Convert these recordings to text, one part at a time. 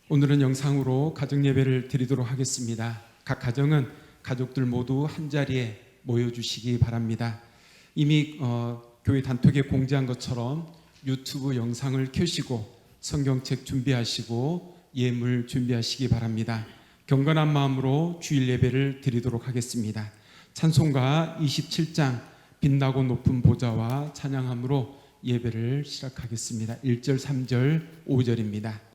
오늘은 영상으로 가정 예배를 드리도록 하겠습니다. 각 가정은 가족들 모두 한자리에 모여주시기 바랍니다. 이미 교회 단톡에 공지한 것처럼 유튜브 영상을 켜시고 성경책 준비하시고 예물 준비하시기 바랍니다. 경건한 마음으로 주일 예배를 드리도록 하겠습니다. 찬송가 27장 빛나고 높은 보좌와 찬양함으로 예배를 시작하겠습니다. 1절, 3절, 5절입니다.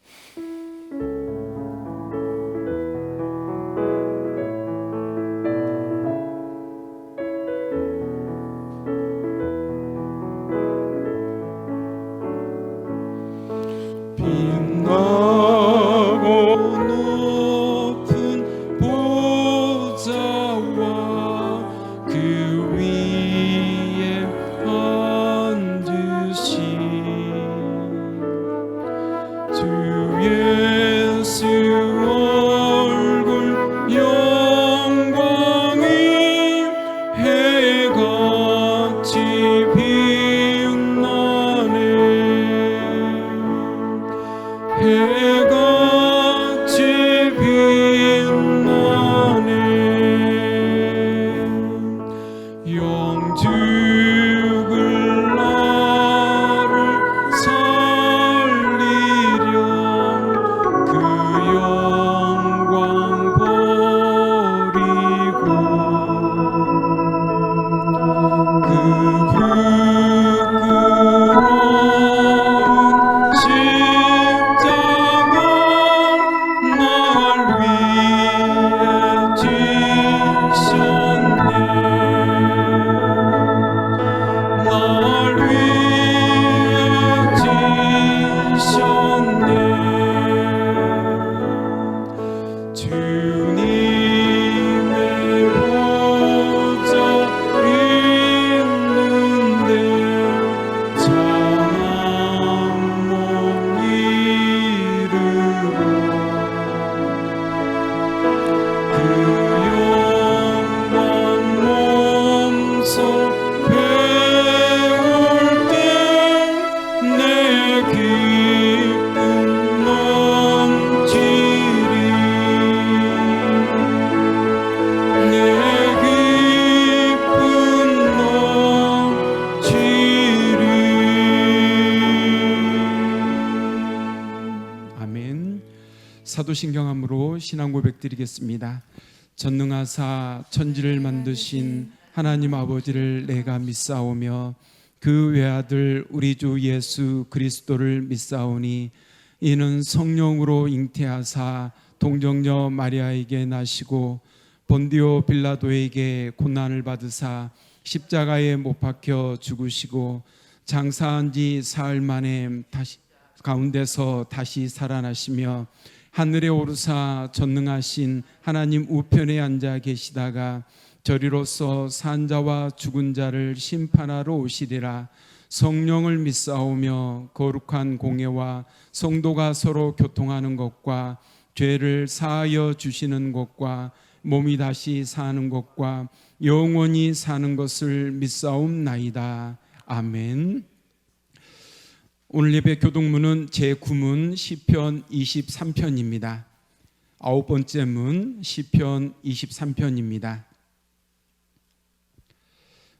사도신경함으로 신앙 고백 드리겠습니다. 전능하사 천지를 만드신 하나님 아버지를 내가 믿사오며 그 외아들 우리 주 예수 그리스도를 믿사오니 이는 성령으로 잉태하사 동정녀 마리아에게 나시고 본디오 빌라도에게 고난을 받으사 십자가에 못 박혀 죽으시고 장사한 지 사흘 만에 가운데서 다시 살아나시며 하늘에 오르사 전능하신 하나님 우편에 앉아 계시다가 저리로서 산 자와 죽은 자를 심판하러 오시리라. 성령을 믿사오며 거룩한 공예와 성도가 서로 교통하는 것과 죄를 사하여 주시는 것과 몸이 다시 사는 것과 영원히 사는 것을 믿사옵나이다. 아멘. 오늘 예배 교독문은 제9문 시편 23편입니다. 9번째 문 시편 23편입니다.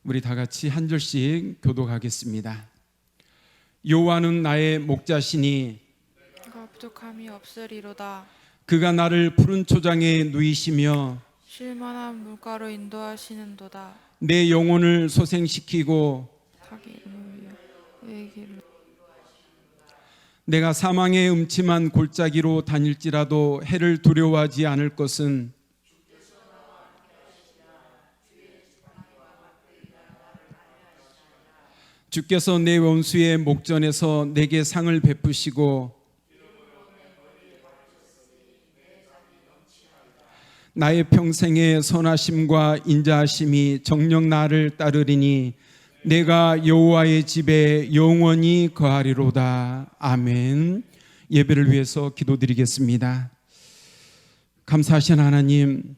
우리 다 같이 한 절씩 교독하겠습니다. 여호와는 나의 목자시니 내가 부족함이 없으리로다. 그가 나를 푸른 초장에 누이시며 쉴만한 물가로 인도하시는도다. 내 영혼을 소생시키고 자기 이름을 위하여 길을 내가 사망의 음침한 골짜기로 다닐지라도 해를 두려워하지 않을 것은 주께서 내 원수의 목전에서 내게 상을 베푸시고 나의 평생의 선하심과 인자하심이 정녕 나를 따르리니 내가 여호와의 집에 영원히 거하리로다. 아멘. 예배를 위해서 기도드리겠습니다. 감사하신 하나님,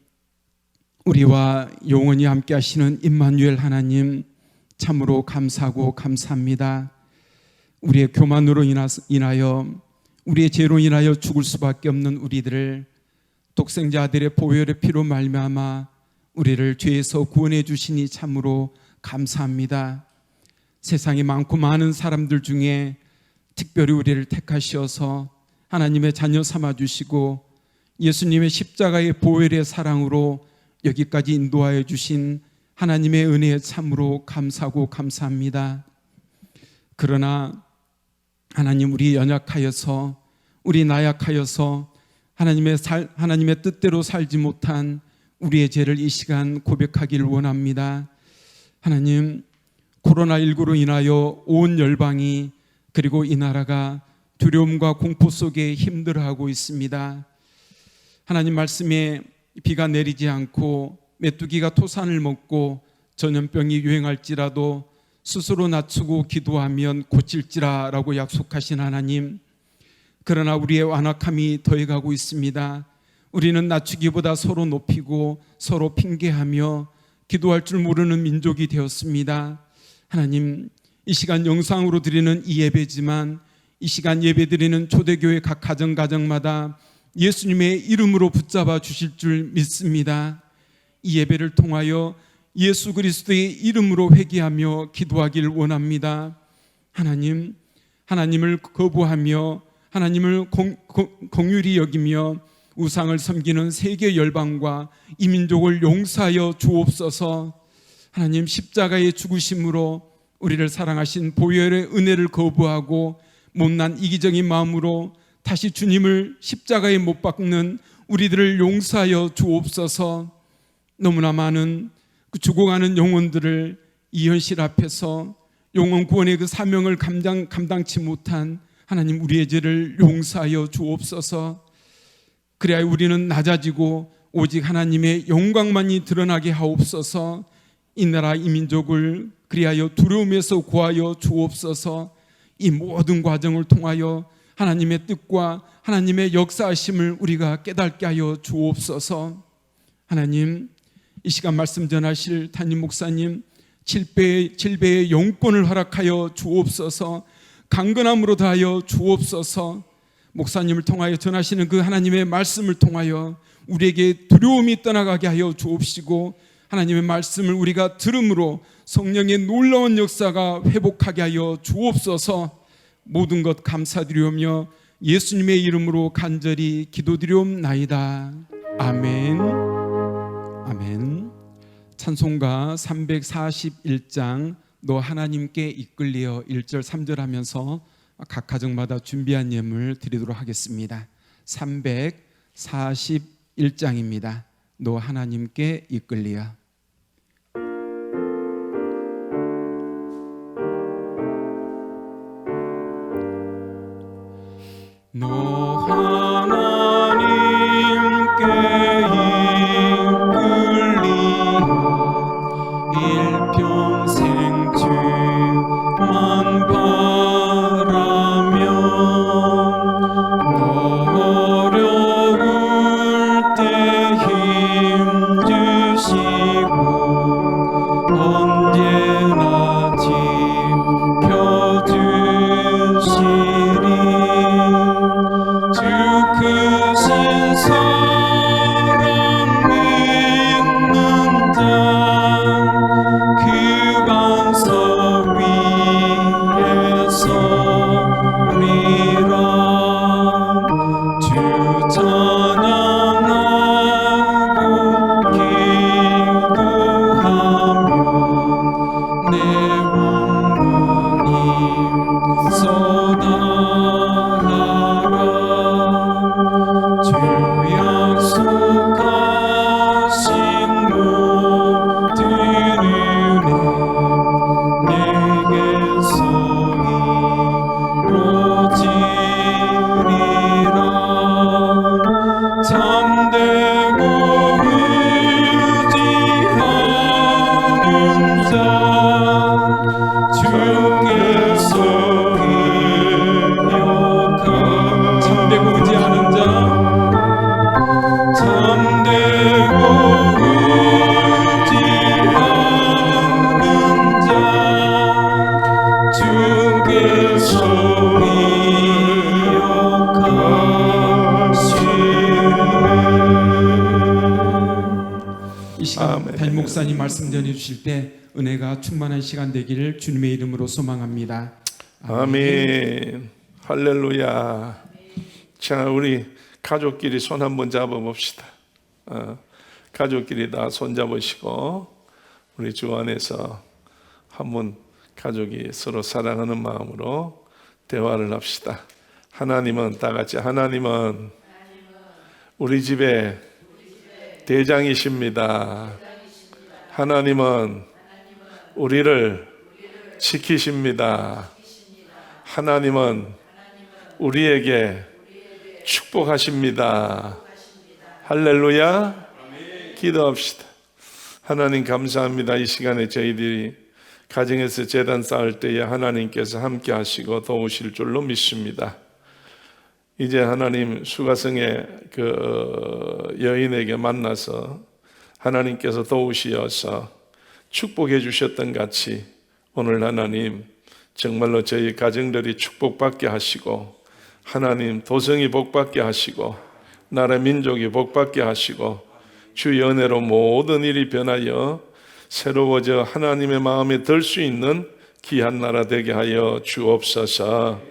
우리와 영원히 함께 하시는 임마누엘 하나님, 참으로 감사하고 감사합니다. 우리의 교만으로 인하여 우리의 죄로 인하여 죽을 수밖에 없는 우리들을 독생자 아들의 보혈의 피로 말미암아 우리를 죄에서 구원해 주시니 참으로 감사합니다. 세상에 많고 많은 사람들 중에 특별히 우리를 택하셔서 하나님의 자녀 삼아 주시고 예수님의 십자가의 보혈의 사랑으로 여기까지 인도하여 주신 하나님의 은혜에 참으로 감사하고 감사합니다. 그러나 하나님, 우리 연약하여서, 우리 나약하여서 하나님의 뜻대로 살지 못한 우리의 죄를 이 시간 고백하기를 원합니다. 하나님, 코로나19로 인하여 온 열방이 그리고 이 나라가 두려움과 공포 속에 힘들어하고 있습니다. 하나님 말씀에 비가 내리지 않고 메뚜기가 토산을 먹고 전염병이 유행할지라도 스스로 낮추고 기도하면 고칠지라라고 약속하신 하나님, 그러나 우리의 완악함이 더해가고 있습니다. 우리는 낮추기보다 서로 높이고 서로 핑계하며 기도할 줄 모르는 민족이 되었습니다. 하나님, 이 시간 영상으로 드리는 이 예배지만 이 시간 예배 드리는 초대교회 각 가정마다 예수님의 이름으로 붙잡아 주실 줄 믿습니다. 이 예배를 통하여 예수 그리스도의 이름으로 회개하며 기도하기를 원합니다. 하나님, 하나님을 거부하며 하나님을 긍휼히 여기며 우상을 섬기는 세계 열방과 이 민족을 용서하여 주옵소서. 하나님, 십자가의 죽으심으로 우리를 사랑하신 보혈의 은혜를 거부하고 못난 이기적인 마음으로 다시 주님을 십자가에 못 박는 우리들을 용서하여 주옵소서. 너무나 많은 그 죽어가는 영혼들을 이 현실 앞에서 영혼 구원의 그 사명을 감당치 못한 하나님, 우리의 죄를 용서하여 주옵소서. 그래야 우리는 낮아지고 오직 하나님의 영광만이 드러나게 하옵소서. 이 나라 이 민족을 그리하여 두려움에서 구하여 주옵소서. 이 모든 과정을 통하여 하나님의 뜻과 하나님의 역사하심을 우리가 깨닫게 하여 주옵소서. 하나님, 이 시간 말씀 전하실 담임 목사님 7배의 영권을 허락하여 주옵소서. 강건함으로 다하여 주옵소서. 목사님을 통하여 전하시는 그 하나님의 말씀을 통하여 우리에게 두려움이 떠나가게 하여 주옵시고, 하나님의 말씀을 우리가 들음으로 성령의 놀라운 역사가 회복하게 하여 주옵소서. 모든 것 감사드리오며 예수님의 이름으로 간절히 기도드리옵나이다. 아멘. 아멘. 찬송가 341장 너 하나님께 이끌리어 1절 3절 하면서 각 가정마다 준비한 예물 드리도록 하겠습니다. 341장입니다. 너 하나님께 이끌리어. 너 하나님께 이끌리어 일평생 주만 바라며 너 어려울 때 힘 주시고 언제나 지켜주시리 주 목사님 말씀 전해주실 때 은혜가 충만한 시간 되기를 주님의 이름으로 소망합니다. 아멘. 할렐루야. 자, 우리 가족끼리 손 한번 잡아봅시다. 가족끼리 다 손 잡으시고 우리 주 안에서 한번 가족이 서로 사랑하는 마음으로 대화를 합시다. 하나님은, 다 같이, 하나님은 우리 집의 대장이십니다. 하나님은 우리를 지키십니다. 하나님은 우리에게 축복하십니다. 할렐루야. 기도합시다. 하나님 감사합니다. 이 시간에 저희들이 가정에서 제단 쌓을 때에 하나님께서 함께 하시고 도우실 줄로 믿습니다. 이제 하나님 수가성의 그 여인에게 만나서 하나님께서 도우시어서 축복해 주셨던 같이 오늘 하나님 정말로 저희 가정들이 축복받게 하시고 하나님 도성이 복받게 하시고 나라 민족이 복받게 하시고 주의 은혜로 모든 일이 변하여 새로워져 하나님의 마음에 들 수 있는 귀한 나라 되게 하여 주옵소서.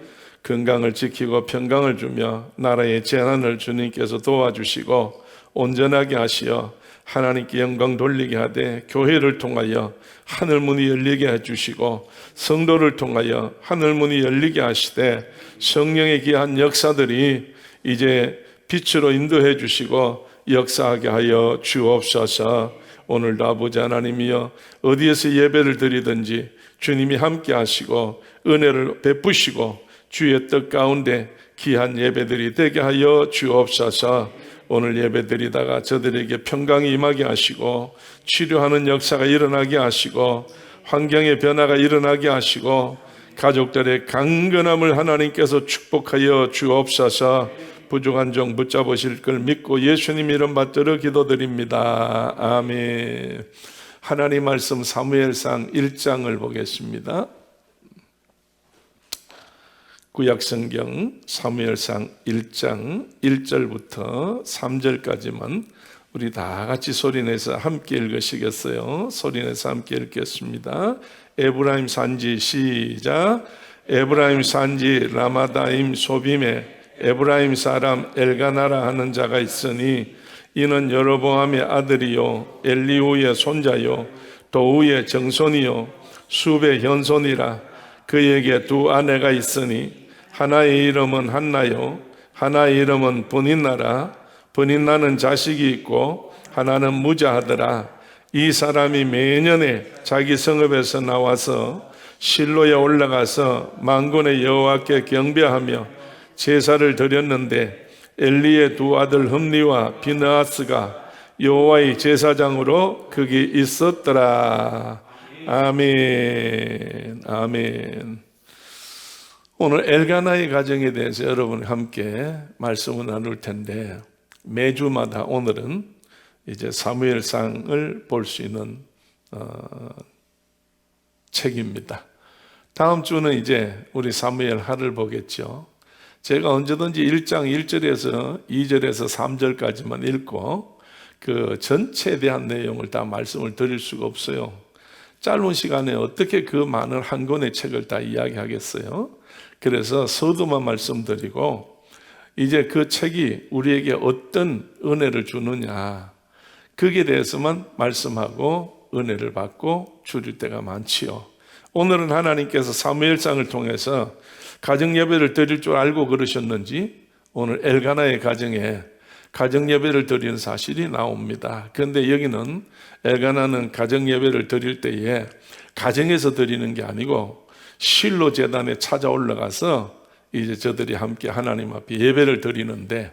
건강을 지키고 평강을 주며 나라의 재난을 주님께서 도와주시고 온전하게 하시어 하나님께 영광 돌리게 하되 교회를 통하여 하늘문이 열리게 해주시고 성도를 통하여 하늘문이 열리게 하시되 성령의 귀한 역사들이 이제 빛으로 인도해 주시고 역사하게 하여 주옵소서. 오늘도 아버지 하나님이여 어디에서 예배를 드리든지 주님이 함께 하시고 은혜를 베푸시고 주의 뜻 가운데 귀한 예배들이 되게 하여 주옵소서. 오늘 예배 드리다가 저들에게 평강이 임하게 하시고 치료하는 역사가 일어나게 하시고 환경의 변화가 일어나게 하시고 가족들의 강건함을 하나님께서 축복하여 주옵소서. 부족한 종 붙잡으실 걸 믿고 예수님 이름 받들어 기도드립니다. 아멘. 하나님 말씀 사무엘상 1장을 보겠습니다. 구약성경 사무엘상 1장 1절부터 3절까지만 우리 다 같이 소리내서 함께 읽으시겠어요? 소리내서 함께 읽겠습니다. 에브라임 산지 시작. 에브라임 산지 라마다임 소빔에 에브라임 사람 엘가나라 하는 자가 있으니 이는 여로보암의 아들이요 엘리후의 손자요 도우의 정손이요 숲의 현손이라. 그에게 두 아내가 있으니 하나의 이름은 한나요 하나의 이름은 브닌나라. 브닌나는 자식이 있고 하나는 무자하더라. 이 사람이 매년에 자기 성읍에서 나와서 실로에 올라가서 만군의 여호와께 경배하며 제사를 드렸는데 엘리의 두 아들 흠리와 비느하스가 여호와의 제사장으로 거기 있었더라. 아멘. 아멘. 오늘 엘가나의 가정에 대해서 여러분 함께 말씀을 나눌 텐데 매주마다 오늘은 이제 사무엘상을 볼 수 있는 책입니다. 다음 주는 이제 우리 사무엘 하를 보겠죠. 제가 언제든지 1장 1절에서 2절에서 3절까지만 읽고 그 전체에 대한 내용을 다 말씀을 드릴 수가 없어요. 짧은 시간에 어떻게 그 많은 한 권의 책을 다 이야기하겠어요? 그래서 서두만 말씀드리고 이제 그 책이 우리에게 어떤 은혜를 주느냐 거기에 대해서만 말씀하고 은혜를 받고 줄일 때가 많지요. 오늘은 하나님께서 사무엘상을 통해서 가정 예배를 드릴 줄 알고 그러셨는지 오늘 엘가나의 가정에 가정 예배를 드리는 사실이 나옵니다. 그런데 여기는 엘가나는 가정 예배를 드릴 때에 가정에서 드리는 게 아니고 실로 제단에 찾아 올라가서 이제 저들이 함께 하나님 앞에 예배를 드리는데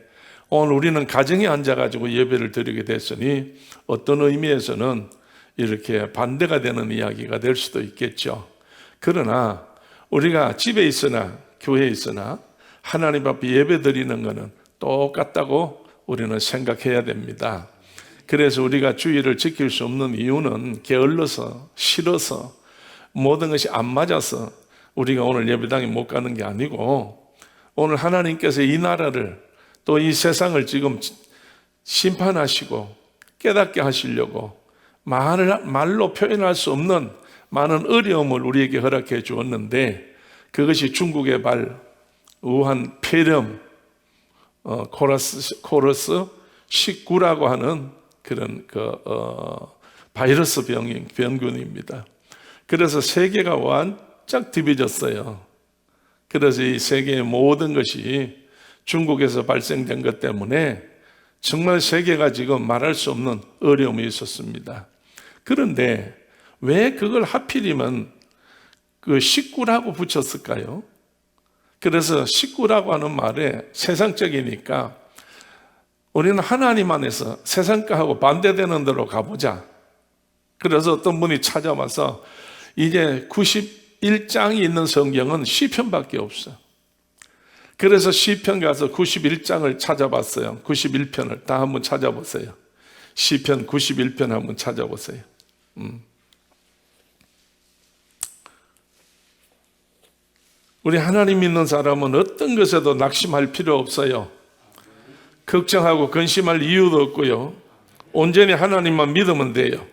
오늘 우리는 가정에 앉아가지고 예배를 드리게 됐으니 어떤 의미에서는 이렇게 반대가 되는 이야기가 될 수도 있겠죠. 그러나 우리가 집에 있으나 교회에 있으나 하나님 앞에 예배 드리는 것은 똑같다고 우리는 생각해야 됩니다. 그래서 우리가 주의를 지킬 수 없는 이유는 게을러서 싫어서 모든 것이 안 맞아서 우리가 오늘 예배당에 못 가는 게 아니고 오늘 하나님께서 이 나라를 또 이 세상을 지금 심판하시고 깨닫게 하시려고 말로 표현할 수 없는 많은 어려움을 우리에게 허락해 주었는데, 그것이 중국의 발, 우한 폐렴, 코러스 19라고 하는 그런 바이러스 병균입니다. 그래서 세계가 완짝 뒤집어졌어요. 그래서 이 세계의 모든 것이 중국에서 발생된 것 때문에 정말 세계가 지금 말할 수 없는 어려움이 있었습니다. 그런데 왜 그걸 하필이면 그 19라고 붙였을까요? 그래서 19라고 하는 말에 세상적이니까 우리는 하나님 안에서 세상과하고 반대되는 데로 가보자. 그래서 어떤 분이 찾아와서 이제 91장이 있는 성경은 시편밖에 없어. 그래서 시편 가서 91장을 찾아봤어요. 91편을 다 한번 찾아보세요. 시편 91편 한번 찾아보세요. 우리 하나님 믿는 사람은 어떤 것에도 낙심할 필요 없어요. 걱정하고 근심할 이유도 없고요. 온전히 하나님만 믿으면 돼요.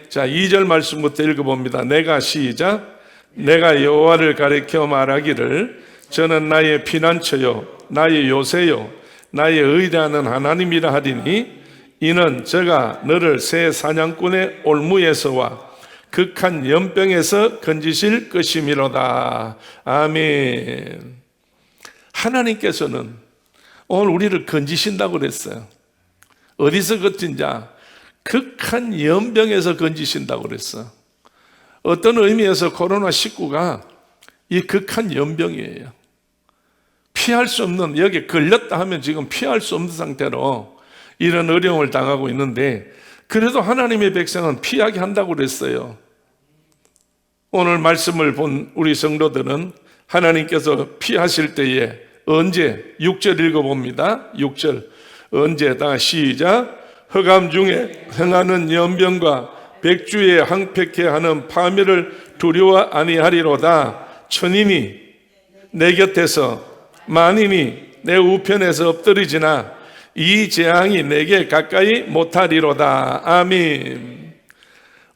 자, 2절 말씀부터 읽어봅니다. 시작. 내가 여호와를 가리켜 말하기를 저는 나의 피난처요 나의 요새요 나의 의뢰하는 하나님이라 하리니, 이는 저가 너를 새 사냥꾼의 올무에서와 극한 연병에서 건지실 것이미로다. 아멘. 하나님께서는 오늘 우리를 건지신다고 그랬어요. 어디서 건진자? 극한 연병에서 건지신다고 그랬어. 어떤 의미에서 코로나19가 이 극한 연병이에요. 피할 수 없는, 여기 걸렸다 하면 지금 피할 수 없는 상태로 이런 어려움을 당하고 있는데, 그래도 하나님의 백성은 피하게 한다고 그랬어요. 오늘 말씀을 본 우리 성도들은 하나님께서 피하실 때에 언제? 6절 읽어봅니다. 6절. 언제다? 시작. 흑암 중에 행하는 연병과 백주에 항폐케 하는 파멸을 두려워 아니하리로다. 천인이 내 곁에서 만인이 내 우편에서 엎드리지나 이 재앙이 내게 가까이 못하리로다. 아멘.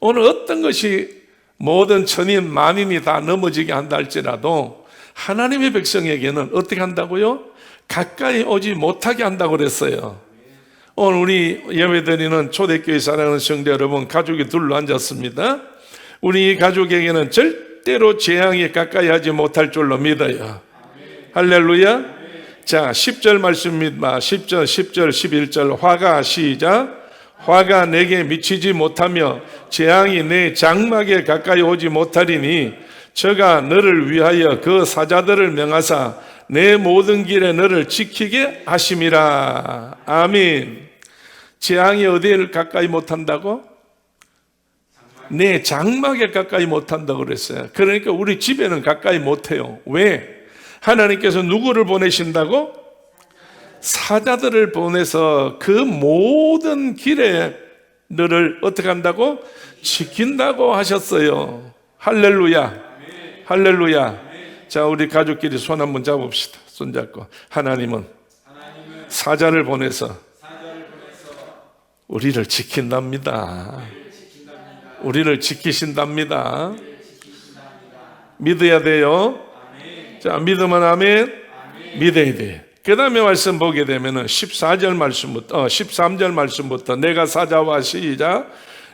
오늘 어떤 것이 모든 천인 만인이 다 넘어지게 한다 할지라도 하나님의 백성에게는 어떻게 한다고요? 가까이 오지 못하게 한다고 그랬어요. 오늘 우리 예배드리는 초대교회 사랑하는 성도 여러분, 가족이 둘러 앉았습니다. 우리 가족에게는 절대로 재앙이 가까이 하지 못할 줄로 믿어요. 할렐루야. 자, 10절 말씀입니다. 10절, 11절 화가 시작. 화가 내게 미치지 못하며 재앙이 내 장막에 가까이 오지 못하리니 저가 너를 위하여 그 사자들을 명하사 내 모든 길에 너를 지키게 하심이라. 아멘. 재앙이 어디를 가까이 못한다고? 내 장막에 가까이 못한다고 그랬어요. 그러니까 우리 집에는 가까이 못해요. 왜? 하나님께서 누구를 보내신다고? 사자들을 보내서 그 모든 길에 너를 어떻게 한다고? 지킨다고 하셨어요. 할렐루야. 할렐루야. 자, 우리 가족끼리 손 한번 잡읍시다. 손 잡고. 하나님은 사자를 보내서 우리를 지킨답니다. 우리를 지키신답니다. 믿어야 돼요. 자, 믿으면 아멘. 믿어야 돼. 그 다음에 말씀 보게 되면은 13절 말씀부터 내가 사자와 시작.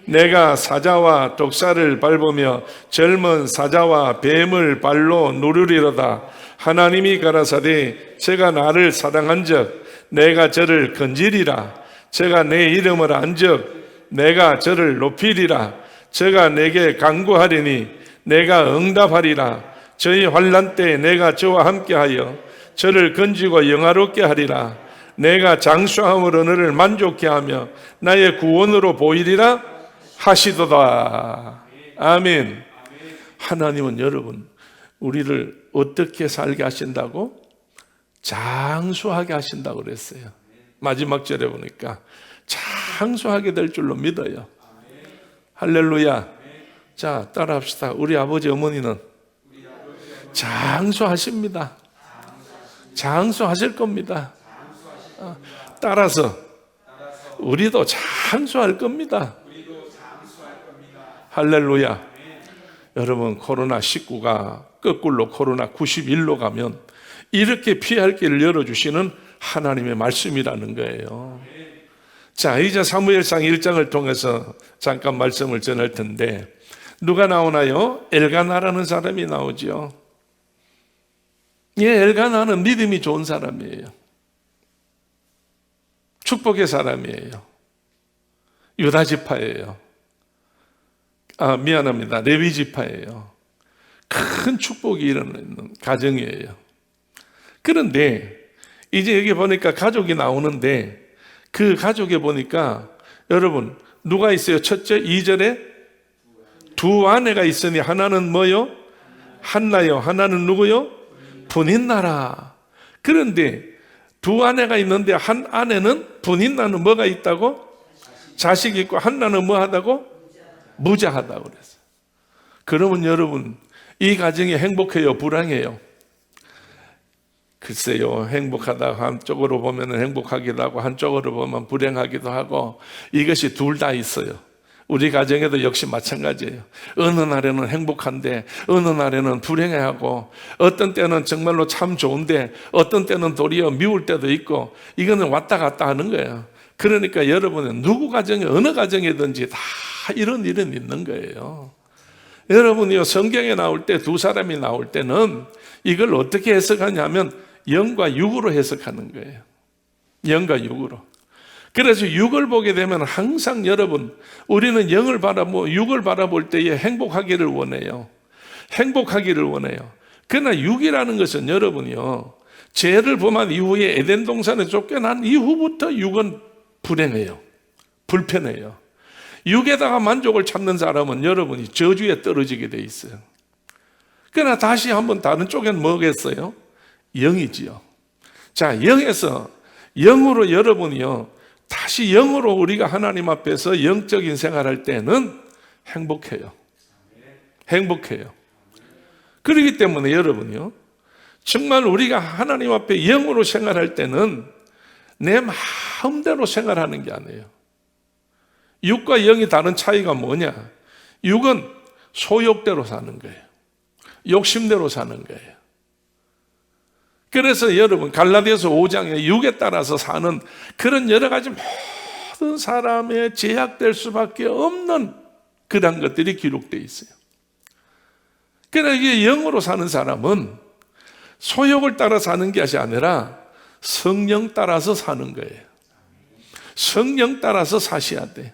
내가 사자와 독사를 밟으며 젊은 사자와 뱀을 발로 누르리로다. 하나님이 가라사대 제가 나를 사랑한즉 내가 저를 건지리라. 제가 내 이름을 안즉 내가 저를 높이리라. 제가 내게 간구하리니 내가 응답하리라. 저희 환난 때에 내가 저와 함께하여 저를 건지고 영화롭게 하리라. 내가 장수함으로 너를 만족케 하며 나의 구원으로 보이리라 하시도다. 아멘. 하나님은 여러분 우리를 어떻게 살게 하신다고? 장수하게 하신다고 그랬어요. 마지막 절에 보니까 장수하게 될 줄로 믿어요. 할렐루야. 자, 따라합시다. 우리 아버지 어머니는 장수하십니다. 장수하실 겁니다. 따라서 우리도 장수할 겁니다. 할렐루야. 여러분, 코로나19가 거꾸로 코로나 91로 가면 이렇게 피할 길을 열어주시는 하나님의 말씀이라는 거예요. 자, 이제 사무엘상 1장을 통해서 잠깐 말씀을 전할 텐데, 누가 나오나요? 엘가나라는 사람이 나오죠. 예, 엘가나는 믿음이 좋은 사람이에요. 축복의 사람이에요. 유다 지파예요. 미안합니다. 레위 지파예요. 큰 축복이 일어나는 가정이에요. 그런데 이제 여기 보니까 가족이 나오는데, 그 가족에 보니까 여러분 누가 있어요? 첫째 2절에 두 아내가 있으니 하나는 뭐요? 한나요. 하나는 누구요? 분인나라. 그런데 두 아내가 있는데 한 아내는, 분인나는 뭐가 있다고? 자식이 있고, 한나는 뭐 하다고? 무자하다고 그랬어요. 그러면 여러분, 이 가정이 행복해요? 불행해요? 글쎄요, 행복하다가 한쪽으로 보면 행복하기도 하고 한쪽으로 보면 불행하기도 하고, 이것이 둘 다 있어요. 우리 가정에도 역시 마찬가지예요. 어느 날에는 행복한데 어느 날에는 불행해하고, 어떤 때는 정말로 참 좋은데 어떤 때는 도리어 미울 때도 있고, 이거는 왔다 갔다 하는 거예요. 그러니까 여러분은 누구 가정에, 어느 가정이든지 다 이런 일은 있는 거예요. 여러분이요, 성경에 나올 때 두 사람이 나올 때는 이걸 어떻게 해석하냐면 영과 육으로 해석하는 거예요. 영과 육으로. 그래서 육을 보게 되면 항상 여러분, 우리는 영을 육을 바라볼 때에 행복하기를 원해요. 행복하기를 원해요. 그러나 육이라는 것은 여러분이요, 죄를 범한 이후에 에덴 동산에 쫓겨난 이후부터 육은 불행해요. 불편해요. 육에다가 만족을 찾는 사람은 여러분이 저주에 떨어지게 돼 있어요. 그러나 다시 한번 다른 쪽엔 뭐겠어요? 영이지요. 자, 영에서 영으로 여러분이요, 다시 영으로 우리가 하나님 앞에서 영적인 생활할 때는 행복해요. 행복해요. 그렇기 때문에 여러분이요, 정말 우리가 하나님 앞에 영으로 생활할 때는 내 마음대로 생활하는 게 아니에요. 육과 영이 다른 차이가 뭐냐? 육은 소욕대로 사는 거예요. 욕심대로 사는 거예요. 그래서 여러분, 갈라디아서 5장에 육에 따라서 사는 그런 여러 가지 모든 사람의 제약될 수밖에 없는 그런 것들이 기록되어 있어요. 그러나 이게 영으로 사는 사람은 소욕을 따라 사는 것이 아니라 성령 따라서 사는 거예요. 성령 따라서 사셔야 돼요.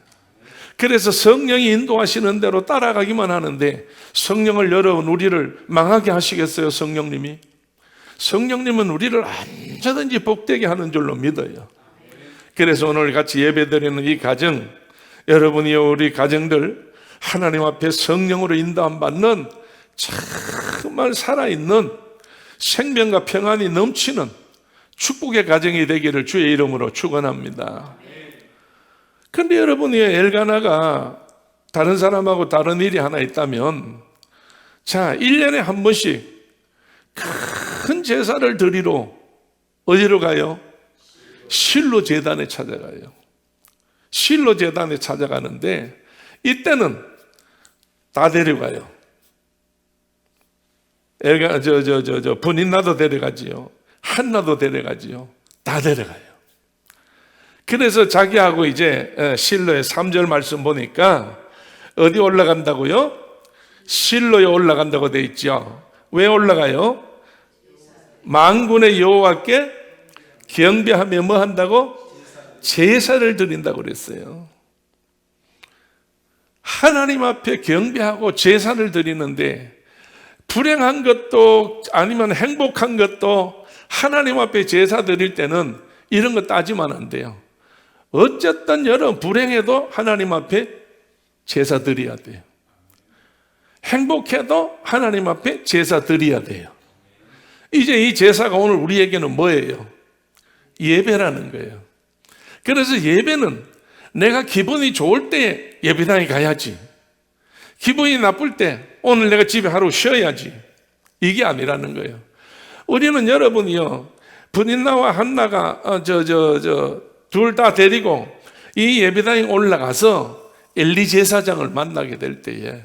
그래서 성령이 인도하시는 대로 따라가기만 하는데, 성령을 여러분, 우리를 망하게 하시겠어요? 성령님이? 성령님은 우리를 언제든지 복되게 하는 줄로 믿어요. 그래서 오늘 같이 예배드리는 이 가정, 여러분이요, 우리 가정들 하나님 앞에 성령으로 인도함 받는 정말 살아있는 생명과 평안이 넘치는 축복의 가정이 되기를 주의 이름으로 축원합니다. 그런데 여러분이 엘가나가 다른 사람하고 다른 일이 하나 있다면, 자, 1년에 한 번씩 큰 제사를 드리러 어디로 가요? 실로 제단에 찾아가요. 실로 제단에 찾아가는데, 이때는 다 데려가요. 분인나도 데려가지요. 한나도 데려가지요. 다 데려가요. 그래서 자기하고 이제 실로의 3절 말씀 보니까 어디 올라간다고요? 실로에 올라간다고 돼 있죠. 왜 올라가요? 만군의 여호와께 경배하며 뭐 한다고? 제사를 드린다고 그랬어요. 하나님 앞에 경배하고 제사를 드리는데, 불행한 것도 아니면 행복한 것도 하나님 앞에 제사 드릴 때는 이런 거 따지면 안 돼요. 어쨌든 여러분, 불행해도 하나님 앞에 제사 드려야 돼요. 행복해도 하나님 앞에 제사 드려야 돼요. 이제 이 제사가 오늘 우리에게는 뭐예요? 예배라는 거예요. 그래서 예배는 내가 기분이 좋을 때 예배당에 가야지, 기분이 나쁠 때 오늘 내가 집에 하루 쉬어야지, 이게 아니라는 거예요. 우리는 여러분이요, 분인나와 한나가 둘 다 데리고 이 예배당에 올라가서 엘리 제사장을 만나게 될 때에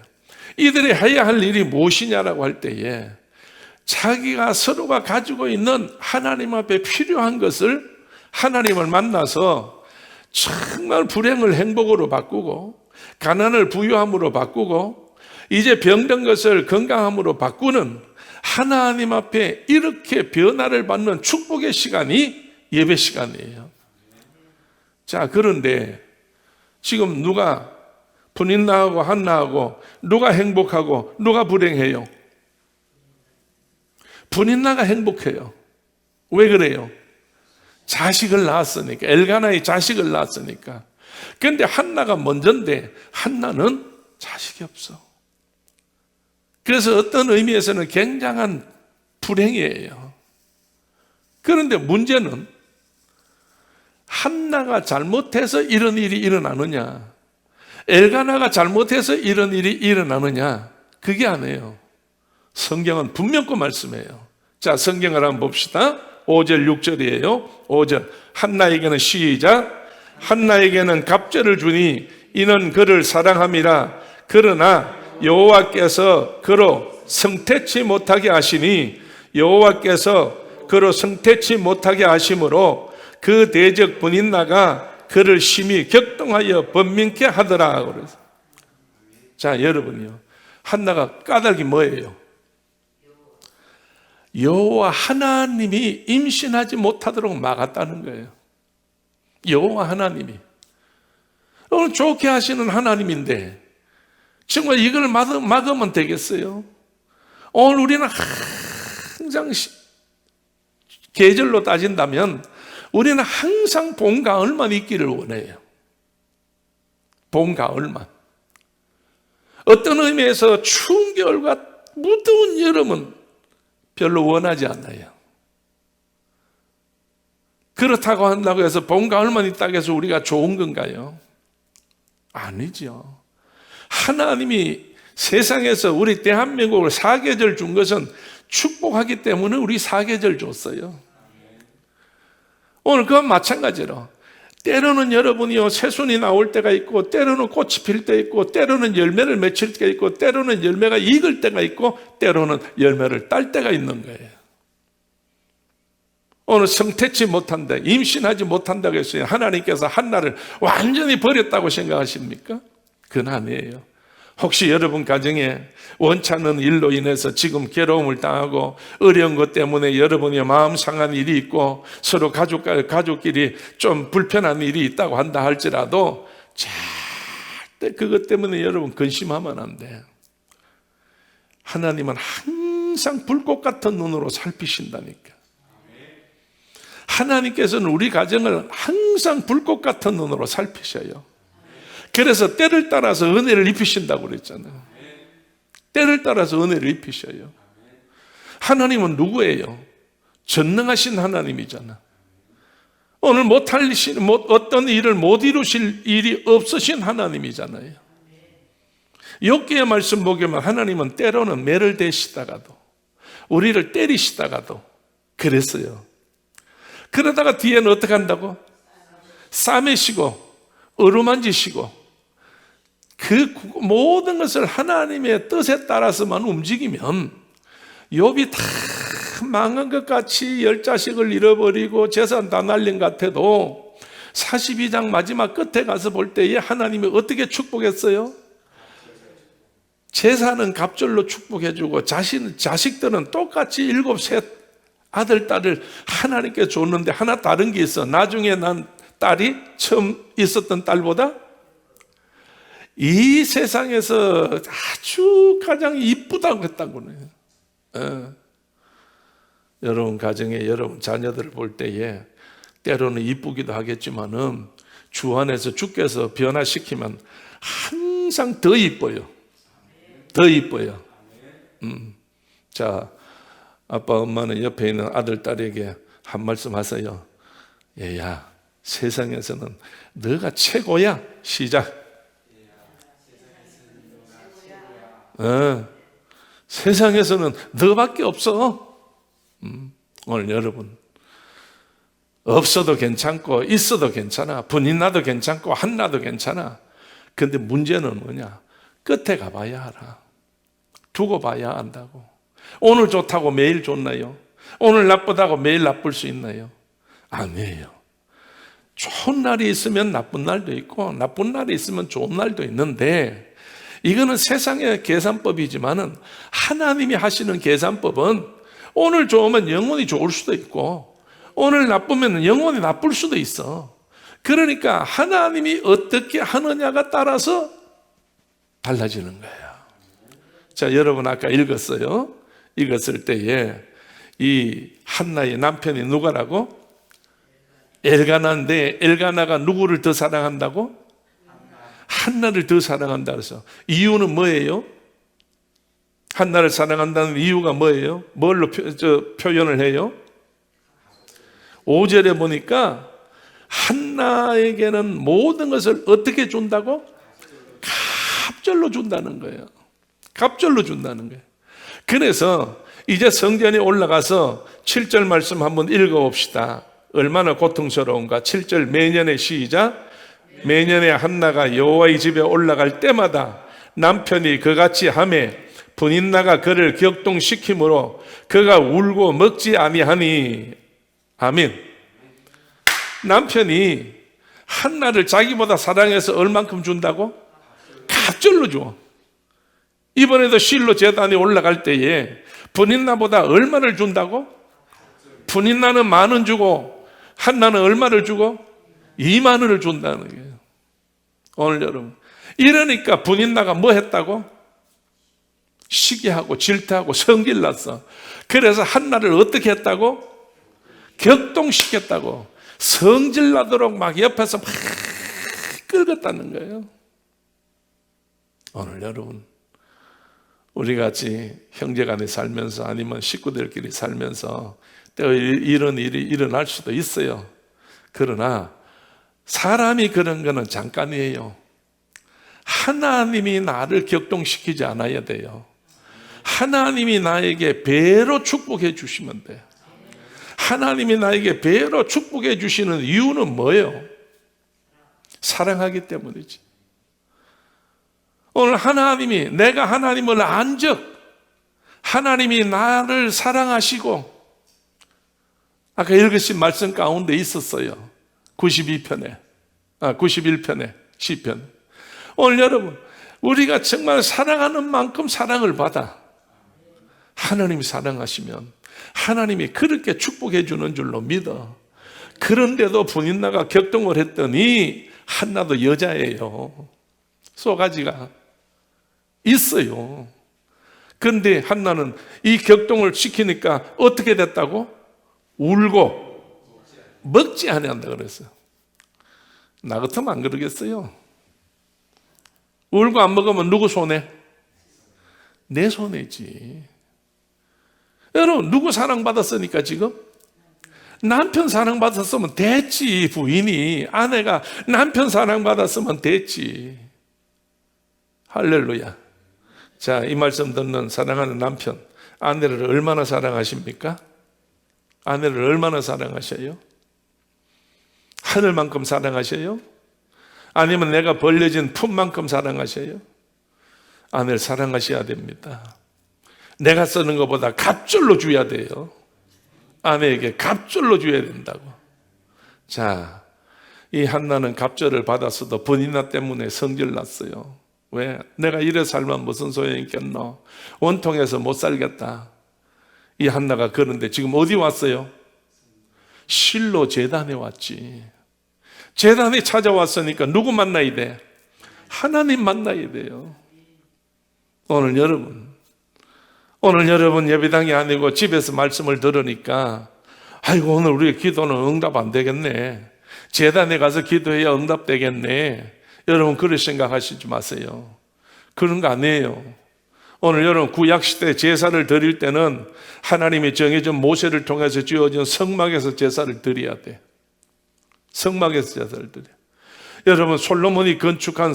이들이 해야 할 일이 무엇이냐라고 할 때에 자기가 서로가 가지고 있는 하나님 앞에 필요한 것을 하나님을 만나서 정말 불행을 행복으로 바꾸고 가난을 부유함으로 바꾸고 이제 병든 것을 건강함으로 바꾸는 하나님 앞에 이렇게 변화를 받는 축복의 시간이 예배 시간이에요. 자, 그런데 지금 누가 분인나하고 한나하고 누가 행복하고 누가 불행해요? 분인나가 행복해요. 왜 그래요? 자식을 낳았으니까. 엘가나의 자식을 낳았으니까. 그런데 한나가 먼저인데 한나는 자식이 없어. 그래서 어떤 의미에서는 굉장한 불행이에요. 그런데 문제는 한나가 잘못해서 이런 일이 일어나느냐, 엘가나가 잘못해서 이런 일이 일어나느냐, 그게 아니에요. 성경은 분명히 말씀해요. 자, 성경을 한번 봅시다. 5절 6절이에요. 5절 한나에게는 시작. 한나에게는 갑절을 주니 이는 그를 사랑함이라. 그러나 여호와께서 그로 성태치 못하게 하시니 여호와께서 그로 성태치 못하게 하심으로 그 대적 분인나가 그를 심히 격동하여 번민케 하더라. 그래서 자, 여러분요, 한나가 까닭이 뭐예요? 여호와 하나님이 임신하지 못하도록 막았다는 거예요. 여호와 하나님이 오늘 좋게 하시는 하나님인데 정말 이걸 막으면 되겠어요? 오늘 우리는 항상 계절로 따진다면 우리는 항상 봄, 가을만 있기를 원해요. 봄, 가을만. 어떤 의미에서 추운 겨울과 무더운 여름은 별로 원하지 않아요. 그렇다고 한다고 해서 봄, 가을만 있다고 해서 우리가 좋은 건가요? 아니죠. 하나님이 세상에서 우리 대한민국을 사계절 준 것은 축복하기 때문에 우리 사계절 줬어요. 오늘 그건 마찬가지로 때로는 여러분이요, 새순이 나올 때가 있고 때로는 꽃이 필 때 있고 때로는 열매를 맺힐 때가 있고 때로는 열매가 익을 때가 있고 때로는 열매를 딸 때가 있는 거예요. 오늘 성태치 못한다, 임신하지 못한다고 했어요. 하나님께서 한나를 완전히 버렸다고 생각하십니까? 그건 아니에요. 혹시 여러분 가정에 원찮은 일로 인해서 지금 괴로움을 당하고 어려운 것 때문에 여러분이 마음 상한 일이 있고 서로 가족끼리 좀 불편한 일이 있다고 한다 할지라도 절대 그것 때문에 여러분 근심하면 안 돼. 하나님은 항상 불꽃 같은 눈으로 살피신다니까. 하나님께서는 우리 가정을 항상 불꽃 같은 눈으로 살피셔요. 그래서 때를 따라서 은혜를 입히신다고 그랬잖아요. 때를 따라서 은혜를 입히셔요. 하나님은 누구예요? 전능하신 하나님이잖아. 오늘 어떤 일을 못 이루실 일이 없으신 하나님이잖아요. 욥기의 말씀 보면 하나님은 때로는 매를 대시다가도 우리를 때리시다가도 그랬어요. 그러다가 뒤에는 어떻게 한다고? 싸매시고 어루만지시고 그 모든 것을 하나님의 뜻에 따라서만 움직이면 욥이 다 망한 것 같이 10자식을 잃어버리고 재산 다 날린 것 같아도 42장 마지막 끝에 가서 볼 때에 하나님이 어떻게 축복했어요? 재산은 갑절로 축복해주고 자식들은 똑같이 7셋 아들, 딸을 하나님께 줬는데 하나 다른 게 있어. 나중에 난 딸이 처음 있었던 딸보다 이 세상에서 아주 가장 이쁘다고 했다고 해요. 여러분 가정에 여러분 자녀들을 볼 때에 때로는 이쁘기도 하겠지만은 주 안에서 주께서 변화시키면 항상 더 이뻐요. 더 이뻐요. 자, 아빠 엄마는 옆에 있는 아들 딸에게 한 말씀 하세요. 얘야, 세상에서는 너가 최고야. 시작. 세상에서는 너밖에 없어. 오늘 여러분 없어도 괜찮고 있어도 괜찮아. 분인나도 괜찮고 한나도 괜찮아. 근데 문제는 뭐냐? 끝에 가봐야 알아. 두고 봐야 안다고. 오늘 좋다고 매일 좋나요? 오늘 나쁘다고 매일 나쁠 수 있나요? 아니에요. 좋은 날이 있으면 나쁜 날도 있고 나쁜 날이 있으면 좋은 날도 있는데, 이거는 세상의 계산법이지만은 하나님이 하시는 계산법은 오늘 좋으면 영원히 좋을 수도 있고 오늘 나쁘면 영원히 나쁠 수도 있어. 그러니까 하나님이 어떻게 하느냐가 따라서 달라지는 거예요. 자, 여러분 아까 읽었어요. 읽었을 때에 이 한나의 남편이 누구라고? 엘가나인데 엘가나가 누구를 더 사랑한다고? 한나를 더 사랑한다 그래서 이유는 뭐예요? 한나를 사랑한다는 이유가 뭐예요? 뭘로 표현을 해요? 5절에 보니까 한나에게는 모든 것을 어떻게 준다고? 갑절로 준다는 거예요. 갑절로 준다는 거예요. 그래서 이제 성전에 올라가서 7절 말씀 한번 읽어봅시다. 얼마나 고통스러운가. 7절 매년의 시작. 매년에 한나가 여호와의 집에 올라갈 때마다 남편이 그같이 하매 분인나가 그를 격동시키므로 그가 울고 먹지 아니하니. 아멘. 남편이 한나를 자기보다 사랑해서 얼만큼 준다고? 갑절로 줘. 이번에도 실로 제단에 올라갈 때에 분인나보다 얼마를 준다고? 분인나는 10,000원 주고 한나는 얼마를 주고? 20,000원을 준다는 거예요. 오늘 여러분, 이러니까 분인나가 뭐 했다고? 시기하고 질투하고 성질났어. 그래서 한나를 어떻게 했다고? 격동시켰다고. 성질나도록 막 옆에서 막 끌었다는 거예요. 오늘 여러분, 우리 같이 형제간에 살면서 아니면 식구들끼리 살면서 또 이런 일이 일어날 수도 있어요. 그러나 사람이 그런 거는 잠깐이에요. 하나님이 나를 격동시키지 않아야 돼요. 하나님이 나에게 배로 축복해 주시면 돼요. 하나님이 나에게 배로 축복해 주시는 이유는 뭐예요? 사랑하기 때문이지. 오늘 하나님이, 내가 하나님을 안 적, 하나님이 나를 사랑하시고, 아까 읽으신 말씀 가운데 있었어요. 91편에 시편. 오늘 여러분, 우리가 정말 사랑하는 만큼 사랑을 받아. 하나님이 사랑하시면 하나님이 그렇게 축복해 주는 줄로 믿어. 그런데도 분인나가 격동을 했더니 한나도 여자예요. 쏘가지가 있어요. 그런데 한나는 이 격동을 시키니까 어떻게 됐다고? 울고 먹지 아니한다 그랬어요. 나 같으면 안 그러겠어요? 울고 안 먹으면 누구 손해? 내 손해지. 여러분, 누구 사랑받았으니까 지금? 남편 사랑받았으면 됐지. 부인이, 아내가 남편 사랑받았으면 됐지. 할렐루야. 자, 이 말씀 듣는 사랑하는 남편, 아내를 얼마나 사랑하십니까? 아내를 얼마나 사랑하셔요? 하늘만큼 사랑하셔요? 아니면 내가 벌려진 품만큼 사랑하셔요? 아내를 사랑하셔야 됩니다. 내가 쓰는 것보다 갑절로 줘야 돼요. 아내에게 갑절로 줘야 된다고. 자, 이 한나는 갑절을 받았어도 분인나 때문에 성질났어요. 왜? 내가 이래 살면 무슨 소용이 있겠노? 원통해서 못 살겠다. 이 한나가 그런데 지금 어디 왔어요? 실로 제단에 왔지. 제단에 찾아왔으니까 누구 만나야 돼? 하나님 만나야 돼요. 오늘 여러분 예배당이 아니고 집에서 말씀을 들으니까 아이고 오늘 우리 기도는 응답 안 되겠네. 제단에 가서 기도해야 응답되겠네. 여러분 그렇게 생각하시지 마세요. 그런 거 아니에요. 오늘 여러분 구약시대 제사를 드릴 때는 하나님이 정해준 모세를 통해서 지어진 성막에서 제사를 드려야 돼. 성막에서 제사를 드려. 여러분 솔로몬이 건축한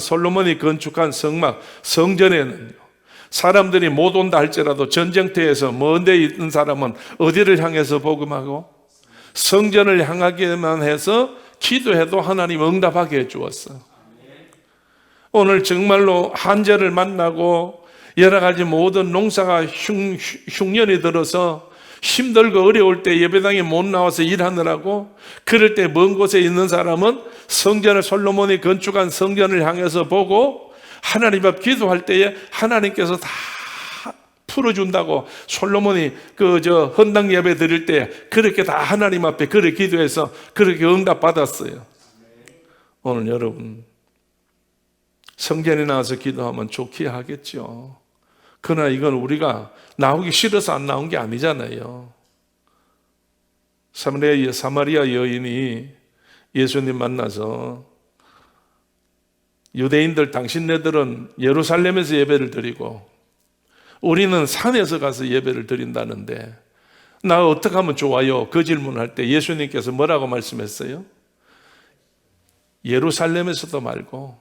성막 성전에는요, 사람들이 못 온다 할지라도 전쟁터에서 먼 데 있는 사람은 어디를 향해서 복음하고 성전을 향하게만 해서 기도해도 하나님 응답하게 해주었어. 오늘 정말로 한절을 만나고 여러 가지 모든 농사가 흉년이 들어서 힘들고 어려울 때 예배당에 못 나와서 일하느라고, 그럴 때 먼 곳에 있는 사람은 성전을, 솔로몬이 건축한 성전을 향해서 보고 하나님 앞 기도할 때에 하나님께서 다 풀어준다고, 솔로몬이 헌당 예배 드릴 때 그렇게 다 하나님 앞에 그렇게 기도해서 그렇게 응답 받았어요. 오늘 여러분, 성전에 나와서 기도하면 좋게 하겠죠. 그러나 이건 우리가 나오기 싫어서 안 나온 게 아니잖아요. 사마리아 여인이 예수님 만나서, 유대인들 당신네들은 예루살렘에서 예배를 드리고 우리는 산에서 가서 예배를 드린다는데 나 어떻게 하면 좋아요? 그 질문을 할 때 예수님께서 뭐라고 말씀했어요? 예루살렘에서도 말고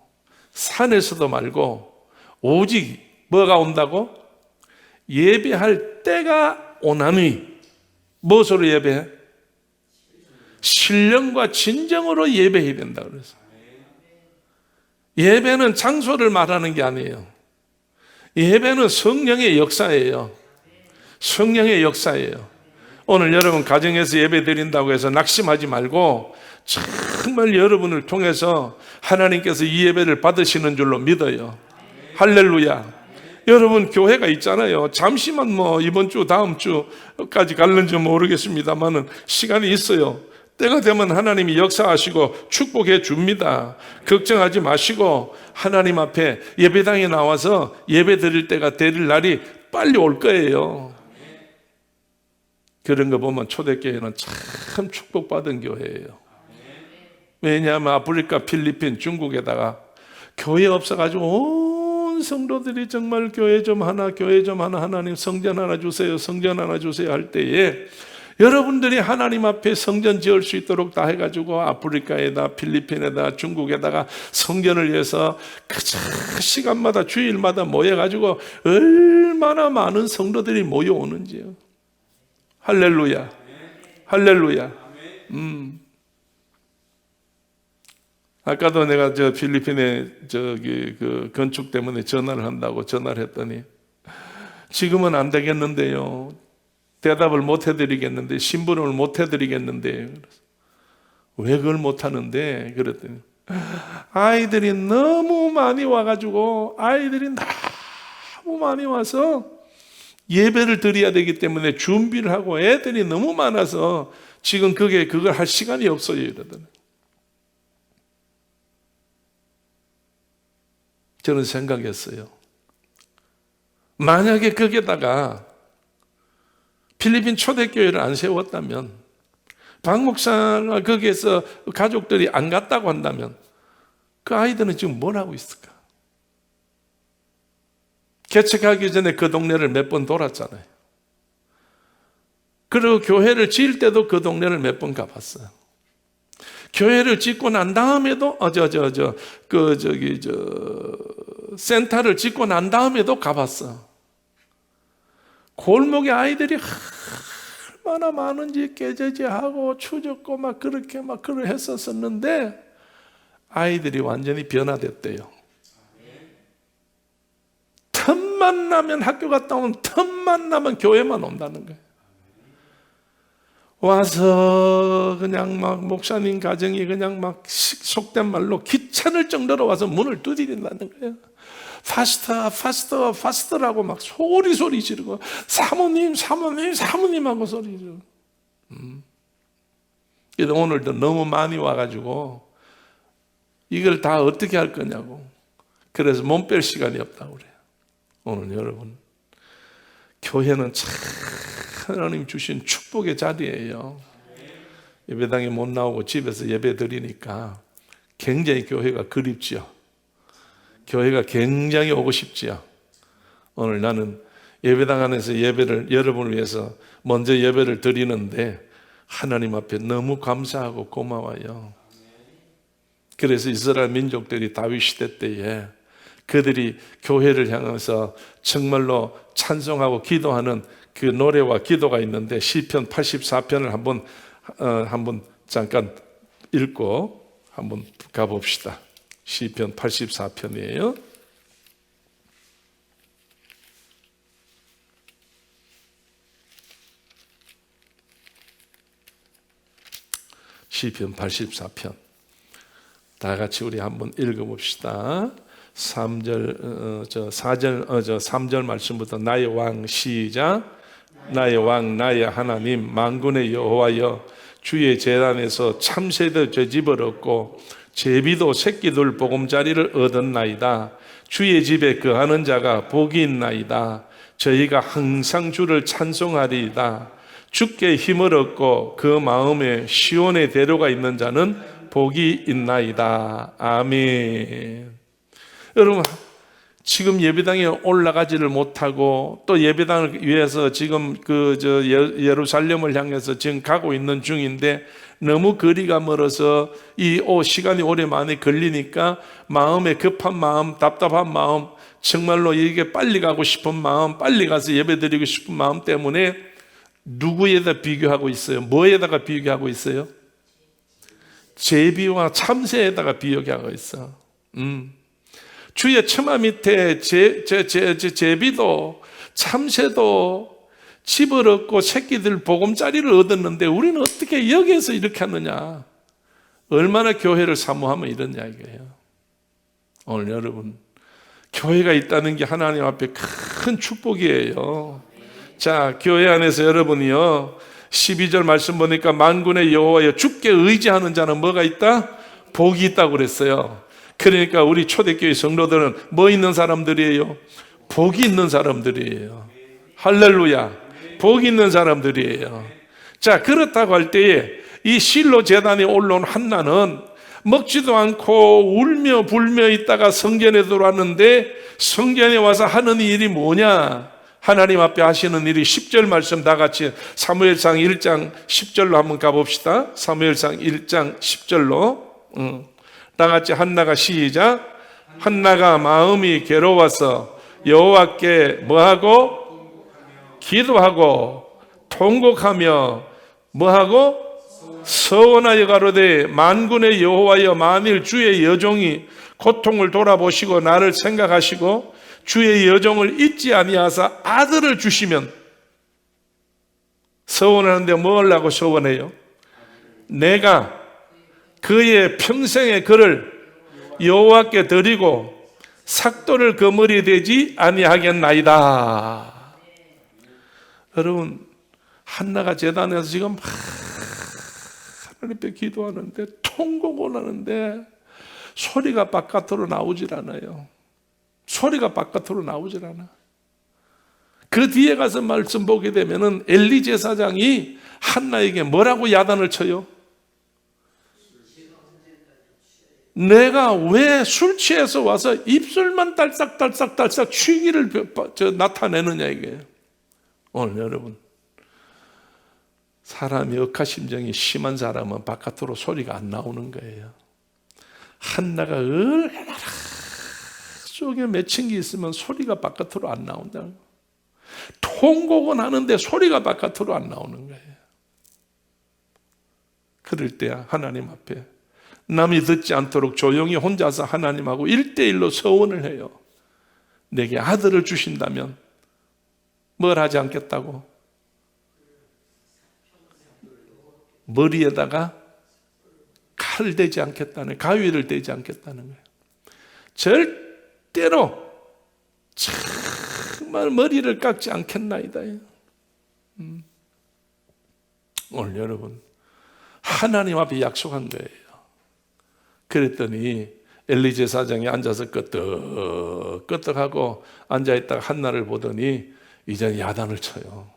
산에서도 말고 오직 뭐가 온다고? 예배할 때가 오나니. 무엇으로 예배해? 신령과 진정으로 예배해야 된다 그래서. 예배는 장소를 말하는 게 아니에요. 예배는 성령의 역사예요. 성령의 역사예요. 오늘 여러분 가정에서 예배 드린다고 해서 낙심하지 말고 정말 여러분을 통해서 하나님께서 이 예배를 받으시는 줄로 믿어요. 할렐루야. 여러분 교회가 있잖아요. 잠시만 이번 주 다음 주까지 갈는지 모르겠습니다만은 시간이 있어요. 때가 되면 하나님이 역사하시고 축복해 줍니다. 걱정하지 마시고 하나님 앞에 예배당에 나와서 예배 드릴 때가 될 날이 빨리 올 거예요. 그런 거 보면 초대교회는 참 축복받은 교회예요. 왜냐하면 아프리카, 필리핀, 중국에다가 교회 없어가지고 온 성도들이 정말 교회 좀 하나 하나님 성전 하나 주세요, 성전 하나 주세요 할 때에 여러분들이 하나님 앞에 성전 지을 수 있도록 다 해가지고 아프리카에다, 필리핀에다, 중국에다가 성전을 위해서 그 시간마다 주일마다 모여가지고 얼마나 많은 성도들이 모여오는지요. 할렐루야, 할렐루야. 아까도 내가 필리핀에 그 건축 때문에 전화를 한다고 전화를 했더니 지금은 안 되겠는데요. 대답을 못 해드리겠는데, 신부름을 못 해드리겠는데. 왜 그걸 못 하는데? 그랬더니 아이들이 너무 많이 와가지고 아이들이 너무 많이 와서 예배를 드려야 되기 때문에 준비를 하고 애들이 너무 많아서 지금 그걸 할 시간이 없어요 이러더니. 저는 생각했어요. 만약에 거기에다가 필리핀 초대교회를 안 세웠다면, 박 목사가 거기에서 가족들이 안 갔다고 한다면 그 아이들은 지금 뭘 하고 있을까? 개척하기 전에 그 동네를 몇 번 돌았잖아요. 그리고 교회를 지을 때도 그 동네를 몇 번 가봤어요. 교회를 짓고 난 다음에도 센터를 짓고 난 다음에도 가봤어. 골목에 아이들이 얼마나 많은지 깨제제하고 추적고 막 그렇게 했었었는데 아이들이 완전히 변화됐대요. 틈만 나면 학교 갔다 오면 틈만 나면 교회만 온다는 거예요. 와서 그냥 막 목사님 가정이 그냥 막 속된 말로 귀찮을 정도로 와서 문을 두드린다는 거예요. 파스터라고 막 소리 지르고 사모님 하고 소리 지르고. 그래서 오늘도 너무 많이 와가지고 이걸 다 어떻게 할 거냐고. 그래서 몸 뺄 시간이 없다고 그래요. 오늘 여러분, 교회는 참 하나님 주신 축복의 자리예요. 예배당에 못 나오고 집에서 예배 드리니까 굉장히 교회가 그립지요. 교회가 굉장히 오고 싶지요. 오늘 나는 예배당 안에서 예배를 여러분을 위해서 먼저 예배를 드리는데 하나님 앞에 너무 감사하고 고마워요. 그래서 이스라엘 민족들이 다윗 시대 때에 그들이 교회를 향해서 정말로 찬송하고 기도하는 그 노래와 기도가 있는데 시편 84편을 한번 잠깐 읽고 한번 가봅시다. 시편 84편이에요. 시편 84편. 다 같이 우리 한번 읽어봅시다. 3절 말씀부터 나의 왕 시작. 나의 왕 나의 하나님 만군의 여호와여 주의 제단에서 참새도 죄집을 얻고 제비도 새끼들 보금자리를 얻었나이다. 주의 집에 거하는 자가 복이 있나이다. 저희가 항상 주를 찬송하리이다. 주께 힘을 얻고 그 마음에 시온의 대로가 있는 자는 복이 있나이다. 아멘. 여러분, 지금 예배당에 올라가지를 못하고 또 예배당을 위해서 지금 예루살렘을 향해서 지금 가고 있는 중인데 너무 거리가 멀어서 시간이 오래 많이 걸리니까 마음에 급한 마음, 답답한 마음, 정말로 이게 빨리 가고 싶은 마음, 빨리 가서 예배드리고 싶은 마음 때문에 누구에다 비교하고 있어요? 뭐에다가 비교하고 있어요? 제비와 참새에다가 비교하고 있어. 주의 처마 밑에 제비도 참새도 집을 얻고 새끼들 보금자리를 얻었는데 우리는 어떻게 여기에서 이렇게 하느냐? 얼마나 교회를 사모하면 이러냐 이거예요. 오늘 여러분, 교회가 있다는 게 하나님 앞에 큰 축복이에요. 자, 교회 안에서 여러분이요 12절 말씀 보니까 만군의 여호와여 주께 의지하는 자는 뭐가 있다? 복이 있다고 그랬어요. 그러니까 우리 초대교회 성도들은 뭐 있는 사람들이에요? 복이 있는 사람들이에요. 할렐루야. 복이 있는 사람들이에요. 자, 그렇다고 할 때에 이 실로 제단에 올라온 한나는 먹지도 않고 울며 불며 있다가 성전에 들어왔는데 성전에 와서 하는 일이 뭐냐? 하나님 앞에 하시는 일이 10절 말씀 다 같이 사무엘상 1장 10절로 한번 가봅시다. 사무엘상 1장 10절로 다 같이 한나가 시작. 한나가 마음이 괴로워서 여호와께 뭐하고? 기도하고 통곡하며 뭐하고? 서원하여 가로되 만군의 여호와여 만일 주의 여종이 고통을 돌아보시고 나를 생각하시고 주의 여종을 잊지 아니하사 아들을 주시면 서원하는데 뭐 하려고 서원해요? 내가 그의 평생의 그를 여호와께 드리고 삭도를 그물이 되지 아니하겠나이다. 여러분, 한나가 제단에서 지금 하나님 앞에 기도하는데 통곡을 하는데 소리가 바깥으로 나오질 않아요. 소리가 바깥으로 나오질 않아. 그 뒤에 가서 말씀 보게 되면은 엘리 제사장이 한나에게 뭐라고 야단을 쳐요? 내가 왜 술 취해서 와서 입술만 딸싹딸싹 취기를 나타내느냐 이게. 오늘 여러분, 사람이 억하심정이 심한 사람은 바깥으로 소리가 안 나오는 거예요. 한나가 얼마나 속에 맺힌 게 있으면 소리가 바깥으로 안 나온다는 거예요. 통곡은 하는데 소리가 바깥으로 안 나오는 거예요. 그럴 때야 하나님 앞에 남이 듣지 않도록 조용히 혼자서 하나님하고 1대1로 서원을 해요. 내게 아들을 주신다면 뭘 하지 않겠다고? 머리에다가 칼을 대지 않겠다는, 가위를 대지 않겠다는 거예요. 절대로 정말 머리를 깎지 않겠나이다. 오늘 여러분, 하나님 앞에 약속한 거예요. 그랬더니 엘리 제사장이 앉아서 끄떡끄떡하고 앉아있다가 한나를 보더니 이제 야단을 쳐요.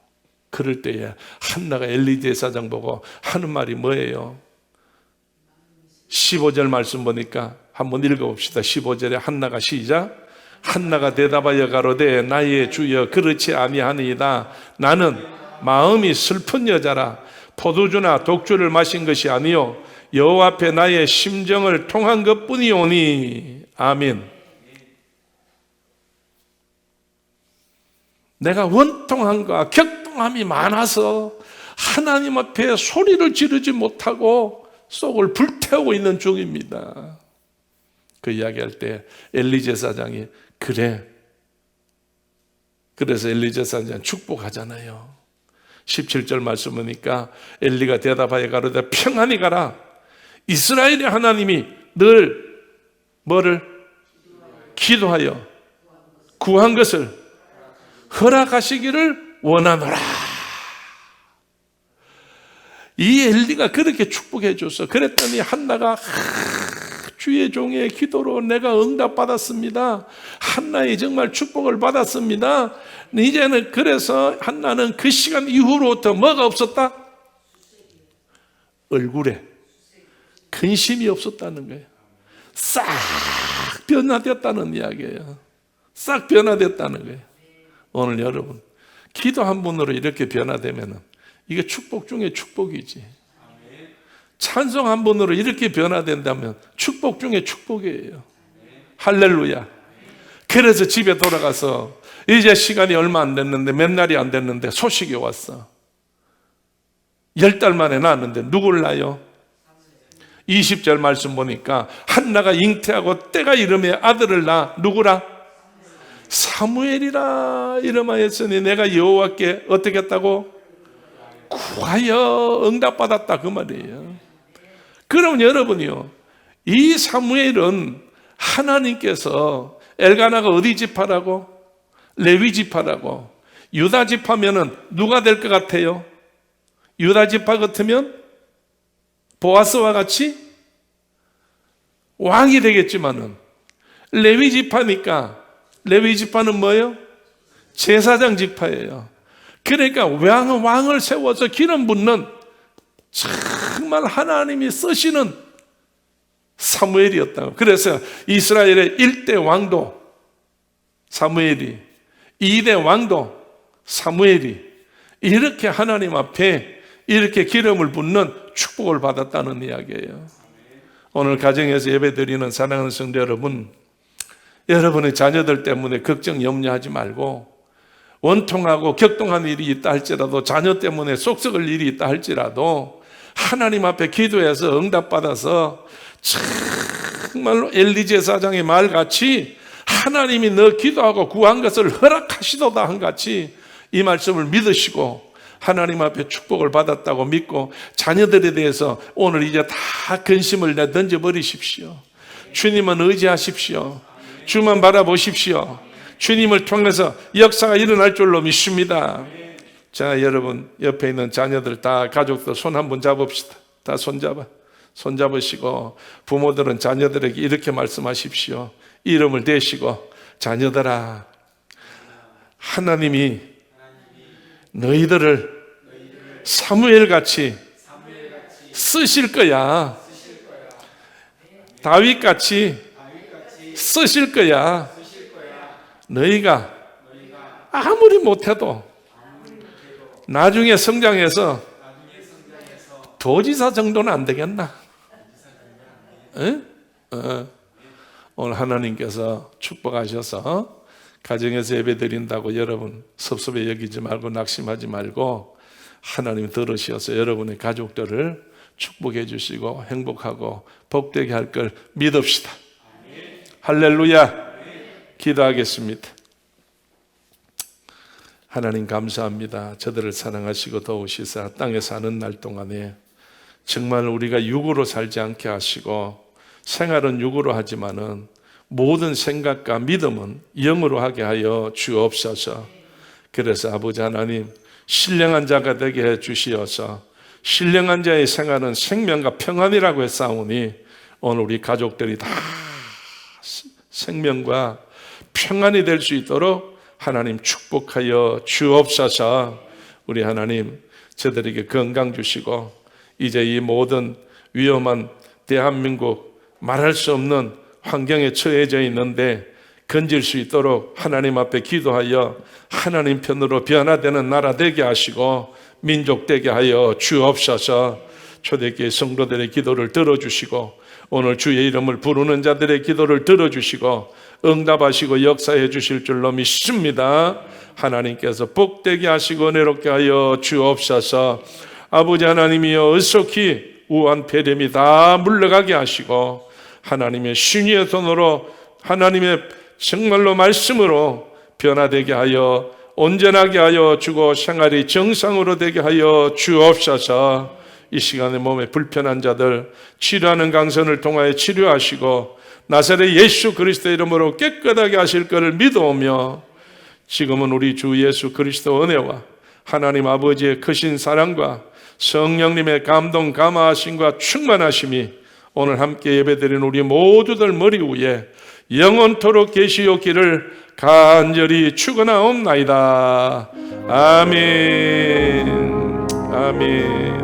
그럴 때에 한나가 엘리 제사장 보고 하는 말이 뭐예요? 15절 말씀 보니까 한번 읽어봅시다. 15절에 한나가 시작. 한나가 대답하여 가로되 나의 주여 그렇지 아니하니이다. 나는 마음이 슬픈 여자라. 포도주나 독주를 마신 것이 아니요 여호와 앞에 나의 심정을 통한 것뿐이오니. 아멘. 내가 원통함과 격동함이 많아서 하나님 앞에 소리를 지르지 못하고 속을 불태우고 있는 중입니다. 그 이야기할 때 엘리 제사장이 그래. 그래서 엘리 제사장 축복하잖아요. 17절 말씀 보니까 엘리가 대답하여 가로되 평안히 가라. 이스라엘의 하나님이 늘 뭐를 기도하여 구한 것을 허락하시기를 원하노라. 이 엘리가 그렇게 축복해 줬어. 그랬더니 한나가 주의 종의 기도로 내가 응답받았습니다. 한나의 정말 축복을 받았습니다. 이제는 그래서 한나는 그 시간 이후로부터 뭐가 없었다? 얼굴에 근심이 없었다는 거예요. 싹 변화됐다는 이야기예요. 싹 변화됐다는 거예요. 오늘 여러분 기도 한 번으로 이렇게 변화되면 이게 축복 중에 축복이지. 찬송 한 번으로 이렇게 변화된다면 축복 중에 축복이에요. 할렐루야. 그래서 집에 돌아가서 이제 시간이 얼마 안 됐는데 몇 날이 안 됐는데 소식이 왔어. 10달 만에 낳았는데 누굴 낳아요? 20절 말씀 보니까 한나가 잉태하고 때가 이름에 아들을 낳아. 누구라? 사무엘이라 이름하였으니 내가 여호와께 어떻게 했다고? 구하여 응답받았다 그 말이에요. 그럼 여러분이요, 이 사무엘은 하나님께서 엘가나가 어디 지파라고? 레위 지파라고. 유다 지파면은 누가 될 것 같아요? 유다 지파 같으면 보아스와 같이 왕이 되겠지만은 레위 지파니까 레위 지파는 뭐예요? 제사장 지파예요. 그러니까 왕을 세워서 기름 붓는 정말 하나님이 쓰시는 사무엘이었다고. 그래서 이스라엘의 1대 왕도 사무엘이, 2대 왕도 사무엘이 이렇게 하나님 앞에 이렇게 기름을 붓는 축복을 받았다는 이야기예요. 오늘 가정에서 예배드리는 사랑하는 성도 여러분, 여러분의 자녀들 때문에 걱정 염려하지 말고 원통하고 격동한 일이 있다 할지라도 자녀 때문에 속 썩을 일이 있다 할지라도 하나님 앞에 기도해서 응답받아서 정말로 엘리 제사장의 말같이 하나님이 너 기도하고 구한 것을 허락하시도다 한같이 이 말씀을 믿으시고 하나님 앞에 축복을 받았다고 믿고 자녀들에 대해서 오늘 이제 다 근심을 던져버리십시오. 주님은 의지하십시오. 주만 바라보십시오. 주님을 통해서 역사가 일어날 줄로 믿습니다. 자, 여러분 옆에 있는 자녀들 다 가족들 손 한번 잡읍시다. 다 손잡으시고 부모들은 자녀들에게 이렇게 말씀하십시오. 이름을 대시고 자녀들아, 하나님이 너희들을 사무엘같이 쓰실 거야. 다윗같이 쓰실 거야. 너희가 아무리 못해도 나중에 성장해서 도지사 정도는 안 되겠나? 오늘 하나님께서 축복하셔서 가정에서 예배 드린다고 여러분 섭섭해 여기지 말고 낙심하지 말고 하나님 들으셔서 여러분의 가족들을 축복해 주시고 행복하고 복되게 할 걸 믿읍시다. 할렐루야. 기도하겠습니다. 하나님 감사합니다. 저들을 사랑하시고 도우시사 땅에 사는 날 동안에 정말 우리가 육으로 살지 않게 하시고 생활은 육으로 하지만은 모든 생각과 믿음은 영으로 하게 하여 주옵소서. 그래서 아버지 하나님 신령한 자가 되게 해 주시어서 신령한 자의 생활은 생명과 평안이라고 했사오니 오늘 우리 가족들이 다 생명과 평안이 될 수 있도록 하나님 축복하여 주옵소서. 우리 하나님 저들에게 건강 주시고 이제 이 모든 위험한 대한민국 말할 수 없는 환경에 처해져 있는데 건질 수 있도록 하나님 앞에 기도하여 하나님 편으로 변화되는 나라 되게 하시고 민족 되게 하여 주옵소서. 초대교회 성도들의 기도를 들어주시고 오늘 주의 이름을 부르는 자들의 기도를 들어주시고 응답하시고 역사해 주실 줄로 믿습니다. 하나님께서 복되게 하시고 은혜롭게 하여 주옵소서. 아버지 하나님이여, 얼속히 우한 폐렴이 다 물러가게 하시고 하나님의 신유의 손으로 하나님의 정말로 말씀으로 변화되게 하여 온전하게 하여 주고 생활이 정상으로 되게 하여 주옵소서. 이 시간에 몸에 불편한 자들 치료하는 강선을 통하여 치료하시고 나사렛 예수 그리스도의 이름으로 깨끗하게 하실 것을 믿어오며 지금은 우리 주 예수 그리스도 은혜와 하나님 아버지의 크신 사랑과 성령님의 감동 감화하심과 충만하심이 오늘 함께 예배드린 우리 모두들 머리 위에 영원토록 계시옵기를 간절히 축원하옵나이다. 아멘. 아멘.